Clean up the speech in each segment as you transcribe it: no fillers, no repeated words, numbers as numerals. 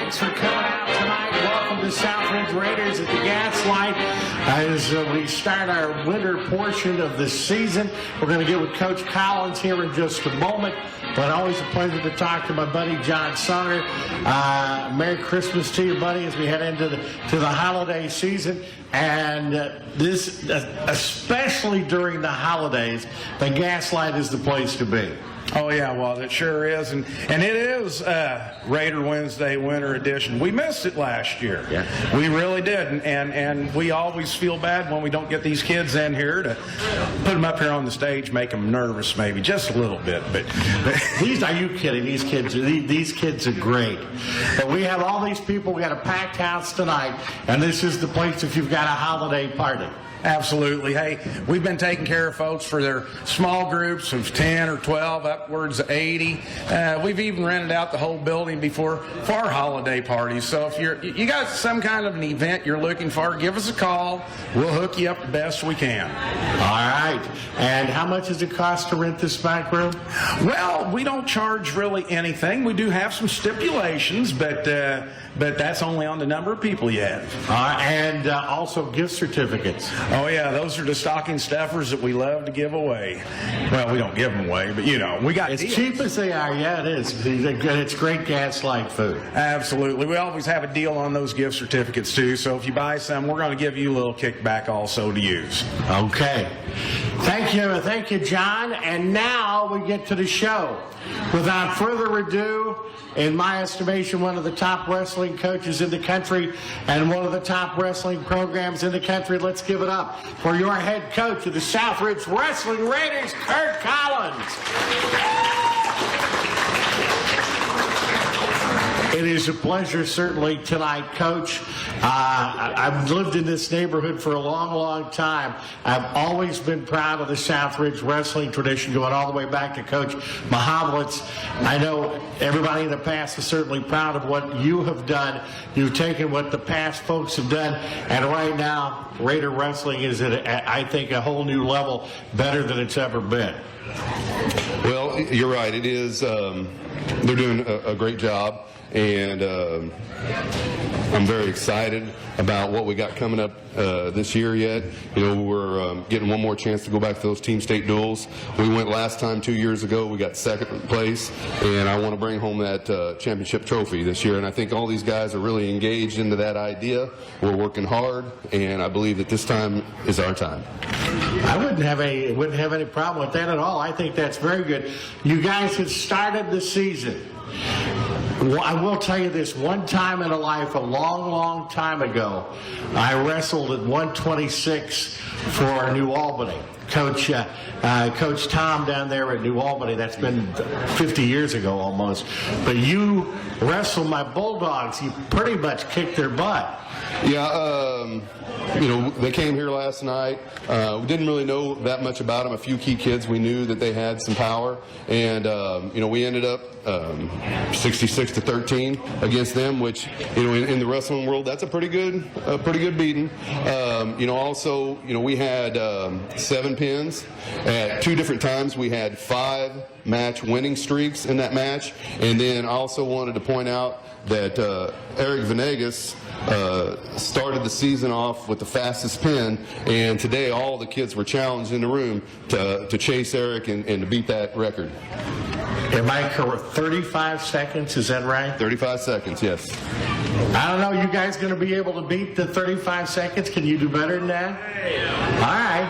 Thanks for coming out tonight. Welcome to Southridge Raiders at the Gaslight. As we start our winter portion of the season, we're going to get with Coach Collins here in just a moment. But always a pleasure to talk to my buddy John Songer. Merry Christmas to you, buddy, as we head into the holiday season. And this, especially during the holidays, the Gaslight is the place to be. Oh, yeah, well, it sure is. And it is Raider Wednesday Winter Edition. We missed it last year. Yeah. We really did. And we always feel bad when we don't get these kids in here to put them up here on the stage, make them nervous maybe, just a little bit. But these, are you kidding? These kids are great. But we have all these people. We got a packed house tonight, and this is the place if you've got a holiday party. Absolutely. Hey, we've been taking care of folks for their small groups of 10 or 12, upwards of 80. We've even rented out the whole building before for our holiday parties. So if you got some kind of an event you're looking for, give us a call. We'll hook you up the best we can. All right. And how much does it cost to rent this back room? Well, we don't charge really anything. We do have some stipulations, but that's only on the number of people you have. And also gift certificates. Oh, yeah, those are the stocking stuffers that we love to give away. Well, we don't give them away, but, you know, we got as deals. Cheap as they are, yeah, it is. It's great Gaslight food. Absolutely. We always have a deal on those gift certificates, too, so if you buy some, we're going to give you a little kickback also to use. Okay. Thank you, John. And now we get to the show. Without further ado, in my estimation, one of the top wrestling coaches in the country and one of the top wrestling programs in the country, let's give it up for your head coach of the Southridge Wrestling Raiders, Kurt Collins. It is a pleasure, certainly, tonight, Coach. I've lived in this neighborhood for a long, long time. I've always been proud of the Southridge wrestling tradition, going all the way back to Coach Mahavlitz. I know everybody in the past is certainly proud of what you have done. You've taken what the past folks have done, and right now, Raider wrestling is at, I think, a whole new level, better than it's ever been. Well, you're right. It is. They're doing a great job. And I'm very excited about what we got coming up this year yet. You know, we're getting one more chance to go back to those team state duels. We went last time 2 years ago. We got second place, and I want to bring home that championship trophy this year. And I think all these guys are really engaged into that idea. We're working hard, and I believe that this time is our time. I wouldn't have any problem with that at all. I think that's very good. You guys have started the season. I will tell you this, one time in a life, a long, long time ago, I wrestled at 126 for New Albany. Coach Tom down there at New Albany, that's been 50 years ago almost. But you wrestled my Bulldogs. You pretty much kicked their butt. Yeah, you know, they came here last night. We didn't really know that much about them. A few key kids, we knew that they had some power. And, you know, we ended up 66-13 against them, which, you know, in the wrestling world, that's a pretty good beating. You know, also, you know, we had 7 pins. At 2 different times, we had 5 match winning streaks in that match. And then I also wanted to point out that Eric Venegas started the season off with the fastest pin, and today all the kids were challenged in the room to chase Eric and to beat that record. Am I correct? 35 seconds, is that right? 35 seconds, yes. I don't know, you guys going to be able to beat the 35 seconds? Can you do better than that? All right.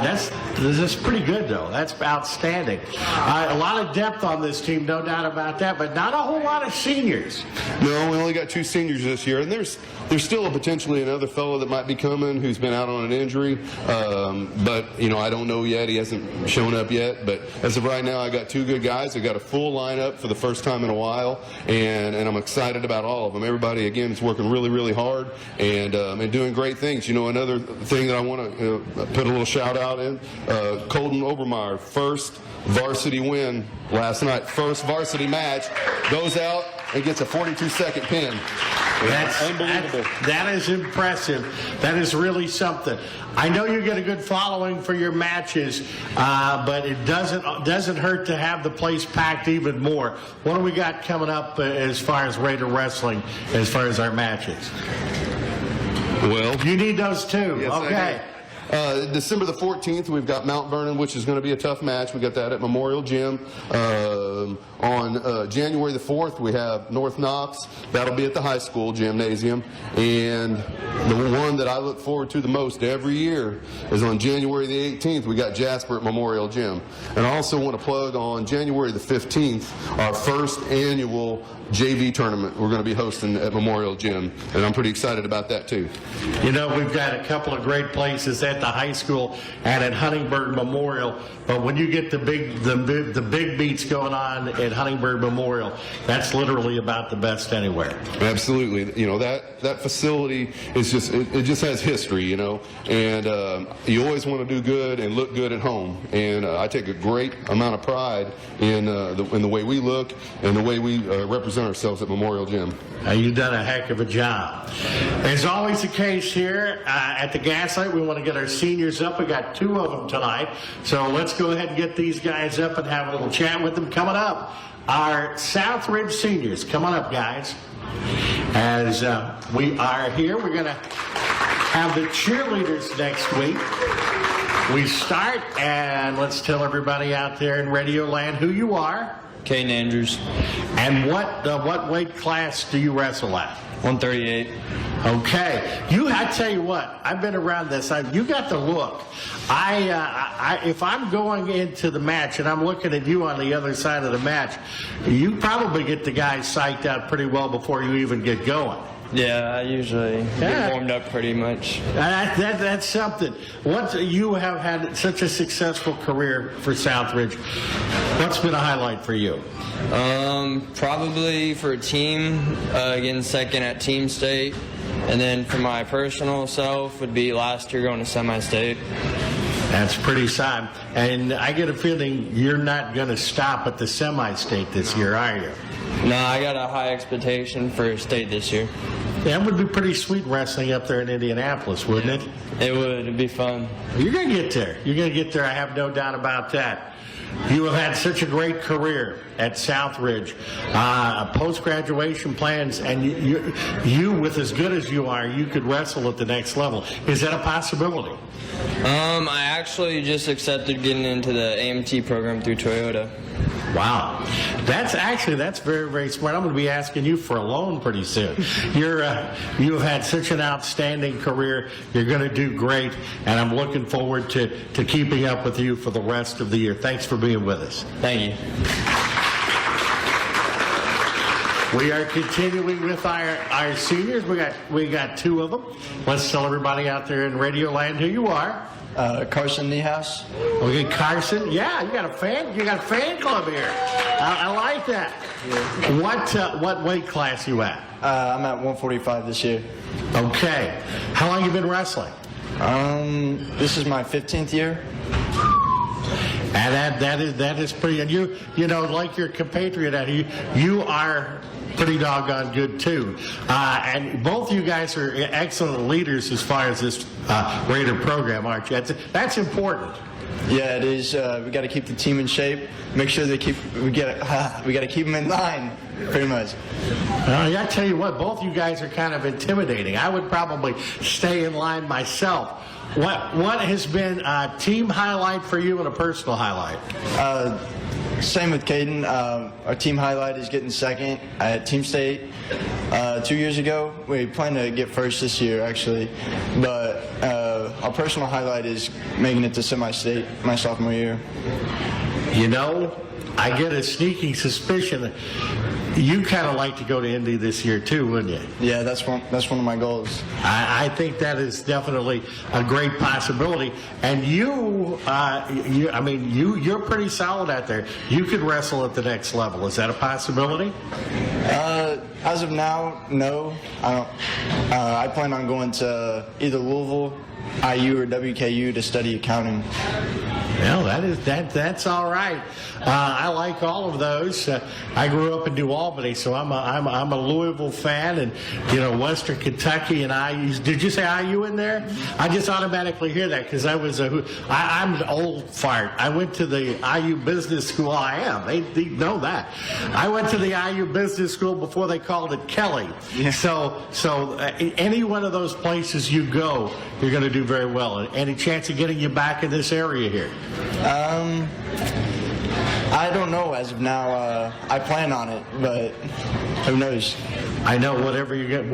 This is pretty good, though. That's outstanding. A lot of depth on this team, no doubt about that, but not a whole lot of seniors. No, we only got 2 seniors this year, and there's still potentially another fellow that might be coming who's been out on an injury, but, you know, I don't know yet. He hasn't shown up yet, but as of right now, I got 2 good guys. I got a full lineup for the first time in a while, and I'm excited about all of them. Everybody, again, is working really, really hard and doing great things. You know, another thing that I want to put a little shout out in, Colton Obermeyer, first varsity win last night, first varsity match, goes out and gets a 42-second pin. Unbelievable. That is impressive. That is really something. I know you get a good following for your matches, but it doesn't hurt to have the place packed even more. What do we got coming up as far as Raider Wrestling, as far as our matches? Well, You need those too. yes, I Okay. do. December the 14th, we've got Mount Vernon, which is going to be a tough match. We got that at Memorial Gym. On January the 4th, we have North Knox. That'll be at the high school gymnasium. And the one that I look forward to the most every year is on January the 18th. We got Jasper at Memorial Gym. And I also want to plug on January the 15th, our first annual JV tournament we're going to be hosting at Memorial Gym, and I'm pretty excited about that too. You know, we've got a couple of great places at the high school and at Huntingburg Memorial, but when you get the big beats going on at Huntingburg Memorial, that's literally about the best anywhere. Absolutely, you know, that facility is just it just has history, you know, and you always want to do good and look good at home, and I take a great amount of pride in the way we look and the way we represent ourselves at Memorial Gym. You've done a heck of a job. As always the case here at the Gaslight, we want to get our seniors up. We got 2 of them tonight, so let's go ahead and get these guys up and have a little chat with them. Coming up, our Southridge seniors. Come on up, guys. As we are here, we're going to have the cheerleaders next week. We start, and let's tell everybody out there in Radio Land who you are. Caden Andrews. And what weight class do you wrestle at? 138. Okay. I tell you what, I've been around this. You got the look. If I'm going into the match and I'm looking at you on the other side of the match, you probably get the guys psyched out pretty well before you even get going. Yeah, I usually get warmed up pretty much. That's something. You have had such a successful career for Southridge. What's been a highlight for you? Probably for a team, getting second at team state. And then for my personal self would be last year going to semi-state. That's pretty sad. And I get a feeling you're not going to stop at the semi-state this year, are you? No, I got a high expectation for state this year. That would be pretty sweet wrestling up there in Indianapolis, wouldn't it? It would. It'd be fun. You're going to get there. You're going to get there. I have no doubt about that. You have had such a great career at Southridge, post-graduation plans, and you, with as good as you are, you could wrestle at the next level. Is that a possibility? I actually just accepted getting into the AMT program through Toyota. Wow. That's very, very smart. I'm going to be asking you for a loan pretty soon. You have had such an outstanding career. You're going to do great, and I'm looking forward to keeping up with you for the rest of the year. Thanks for being with us. Thank you. We are continuing with our seniors. We got 2 of them. Let's tell everybody out there in Radio Land who you are. Carson Niehaus. Okay, Carson. Yeah, you got a fan club here. I like that. Yeah. What weight class you at? I'm at 145 this year. Okay. How long you been wrestling? This is my 15th year. And that is pretty. And you know, like your compatriot out here, you are pretty doggone good too. And both you guys are excellent leaders as far as this Raider program, aren't you? That's important. Yeah, it is. We got to keep the team in shape. Make sure we got to keep them in line, pretty much. I tell you what, both you guys are kind of intimidating. I would probably stay in line myself. What has been a team highlight for you and a personal highlight? Same with Caden. Our team highlight is getting second at Team State 2 years ago. We plan to get first this year, actually. But our personal highlight is making it to semi-state my sophomore year. You know, I get a sneaking suspicion you kind of like to go to Indy this year too, wouldn't you? Yeah, that's one of my goals. I think that is definitely a great possibility. And you're pretty solid out there. You could wrestle at the next level. Is that a possibility? As of now, no. I don't. I plan on going to either Louisville, IU, or WKU to study accounting. Well, that's all right. I like all of those. I grew up in New Albany, so I'm a Louisville fan, and Western Kentucky and IU. Did you say IU in there? I just automatically hear that because I'm an old fart. I went to the IU Business School. They know that. I went to the IU Business School before they called it Kelly. Yeah. So any one of those places you go, you're going to do very well. Any chance of getting you back in this area here? I don't know as of now. I plan on it, but who knows? I know wherever you're going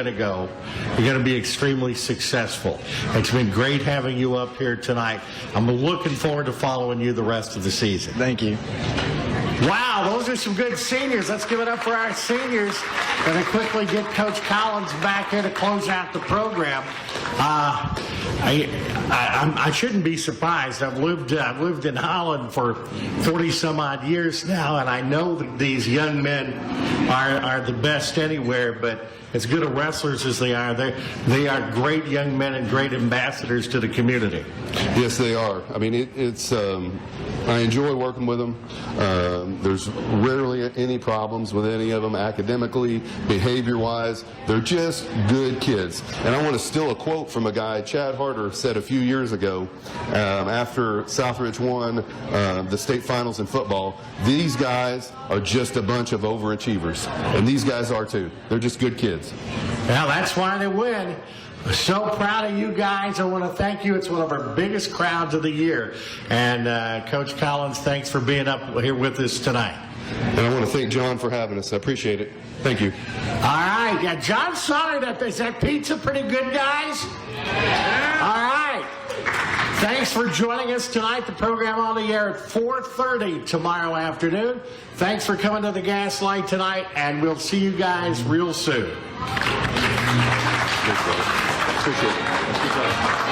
to go, you're going to be extremely successful. It's been great having you up here tonight. I'm looking forward to following you the rest of the season. Thank you. Wow, those are some good seniors. Let's give it up for our seniors. Going to quickly get Coach Collins back here to close out the program. I shouldn't be surprised. I've lived in Holland for 40 some odd years now, and I know that these young men are the best anywhere, but as good of wrestlers as they are great young men and great ambassadors to the community. Yes, they are. I mean, it's I enjoy working with them. There's rarely any problems with any of them academically, behavior-wise. They're just good kids. And I want to steal a quote from a guy, Chad Harder, said a few years ago after Southridge won the state finals in football, these guys are just a bunch of overachievers. And these guys are too. They're just good kids. Well, that's why they win. So proud of you guys. I want to thank you. It's one of our biggest crowds of the year. And Coach Collins, thanks for being up here with us tonight. And I want to thank John for having us. I appreciate it. Thank you. All right. Yeah, John Sonner, is that pizza pretty good, guys? All right. Thanks for joining us tonight. The program on the air at 4:30 tomorrow afternoon. Thanks for coming to the Gaslight tonight, and we'll see you guys real soon. Appreciate it.